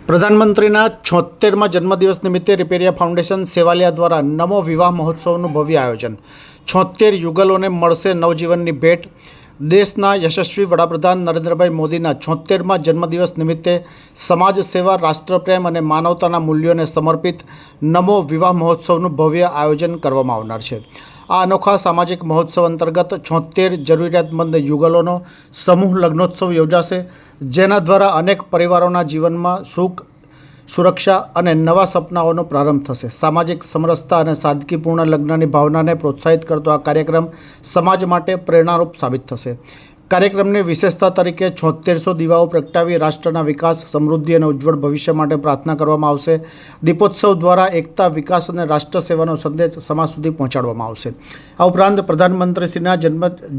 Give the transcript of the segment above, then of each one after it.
પ્રધાનમંત્રીના 76મા જન્મદિવસ નિમિત્તે રિપેરિયા ફાઉન્ડેશન સેવાલિયા દ્વારા નમો વિવાહ મહોત્સવનું ભવ્ય આયોજન। 76 યુગલોને મળશે નવજીવનની ભેટ। દેશના યશસ્વી વડાપ્રધાન નરેન્દ્રભાઈ મોદીના 76મા જન્મદિવસ નિમિત્તે સમાજ સેવા, રાષ્ટ્રપ્રેમ અને માનવતાના મૂલ્યોને સમર્પિત નમો વિવાહ મહોત્સવનું ભવ્ય આયોજન કરવામાં આવનાર છે। આ અનોખા સામાજિક મહોત્સવ અંતર્ગત 76 જરૂરિયાતમંદ યુગલોનો સમૂહ લગ્નોત્સવ યોજાશે, જેના દ્વારા અનેક પરિવારોના જીવનમાં સુખ, સુરક્ષા અને નવા સપનાઓનો પ્રારંભ થશે। સામાજિક સમરસતા અને સાદગીપૂર્ણ લગ્નની ભાવનાને પ્રોત્સાહિત કરતો આ કાર્યક્રમ સમાજ માટે પ્રેરણારૂપ સાબિત થશે। કાર્યક્રમની વિશેષતા તરીકે 7600 દીવાઓ પ્રગટાવી રાષ્ટ્રના વિકાસ, સમૃદ્ધિ અને ઉજ્જવળ ભવિષ્ય માટે પ્રાર્થના કરવામાં આવશે। દીપોત્સવ દ્વારા એકતા, વિકાસ અને રાષ્ટ્ર સેવાનો સંદેશ સમાજ સુધી પહોંચાડવામાં આવશે। આ ઉપરાંત પ્રધાનમંત્રીશ્રીના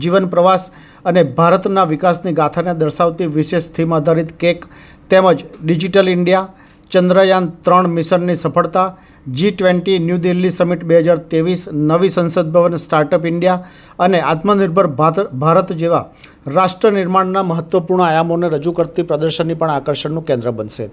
જીવન પ્રવાસ અને ભારતના વિકાસની ગાથાને દર્શાવતી વિશેષ થીમ આધારિત કેક તેમજ ડિજિટલ ઇન્ડિયા, ચંદ્રયાન 3 મિશનની સફળતા, G20 ન્યૂ દિલ્હી સમિટ 2023, નવી સંસદ ભવન, સ્ટાર્ટઅપ ઇન્ડિયા અને આત્મનિર્ભર ભારત જેવા રાષ્ટ્ર નિર્માણના મહત્વપૂર્ણ આયામોને રજૂ કરતી પ્રદર્શની પણ આકર્ષણનું કેન્દ્ર બનશે।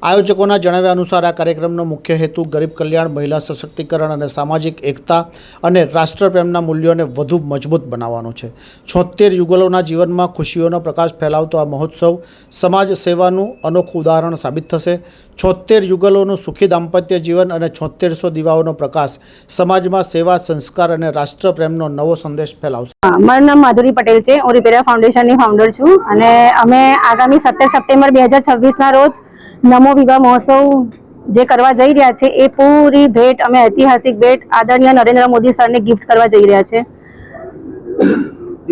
આયોજકોના જણાવ્યા અનુસાર આ કાર્યક્રમનો મુખ્ય હેતુ ગરીબ કલ્યાણ, મહિલા સશક્તિકરણ અને સામાજિક એકતા અને રાષ્ટ્રપ્રેમના મૂલ્યોને વધુ મજબૂત બનાવવાનો છે। 76 યુગલોના જીવનમાં ખુશીઓનો પ્રકાશ ફેલાવતો આ મહોત્સવ સમાજ સેવાનું અનોખું ઉદાહરણ સાબિત થશે। 76 યુગલોનું સુખી દાંપત્ય જીવન અને 7600 દીવાઓનો પ્રકાશ સમાજમાં સેવા, સંસ્કાર અને રાષ્ટ્રપ્રેમનો નવો સંદેશ ફેલાવશે। મારું નામ માધુરી પટેલ છે। હું રિપેરિયા ફાઉન્ડેશનની ફાઉન્ડર છું અને અમે આગામી 17 સપ્ટેમ્બર 2026ના રોજ નમો વિવાહ મહોત્સવ જે કરવા જઈ રહ્યા છે એ પૂરી ભેટ અમે ઐતિહાસિક ભેટ આદરણીય નરેન્દ્ર મોદી સરને ગિફ્ટ કરવા જઈ રહ્યા છે।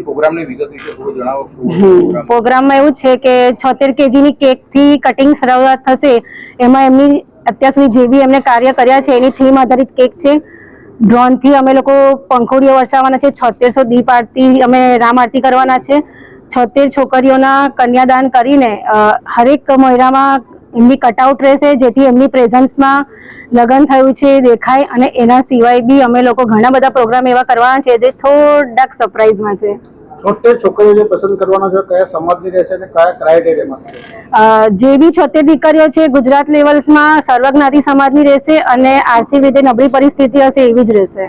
પ્રોગ્રામની વિગત વિશે થોડું જણાવો। પ્રોગ્રામમાં એવું છે કે 76 કેજીની કેકથી કટિંગ શરૂઆત થશે। એમાં એમની અત્યાર સુધી જે બી એમને કાર્ય કર્યા છે એની થીમ આધારિત કેક છે। ડ્રોનથી અમે લોકો પંખોડીઓ વરસાવવાના છે। 7600 દીપ આરતી અમે રામ આરતી કરવાના છે। 76 છોકરીઓના કન્યાદાન કરીને હરેક મહિલામાં એમની કટઆઉટ રહેશે, જેથી એમની પ્રેઝન્સમાં લગ્ન થયું છે દેખાય। અને એના સિવાય બી અમે લોકો ઘણા બધા પ્રોગ્રામ એવા કરવાના છે જે થોડાક સરપ્રાઇઝમાં છે। 76 છોકરીઓ જે પસંદ કરવાના છે કયા સમાજની રહેશે અને કયા ક્રાઇટેરિયામાં? જે બી 76 દીકરીઓ છે ગુજરાત લેવલ્સમાં સર્વજ્ઞાતિ સમાજની રહેશે અને આર્થિક રીતે નબળી પરિસ્થિતિ હશે એવી જ રહેશે।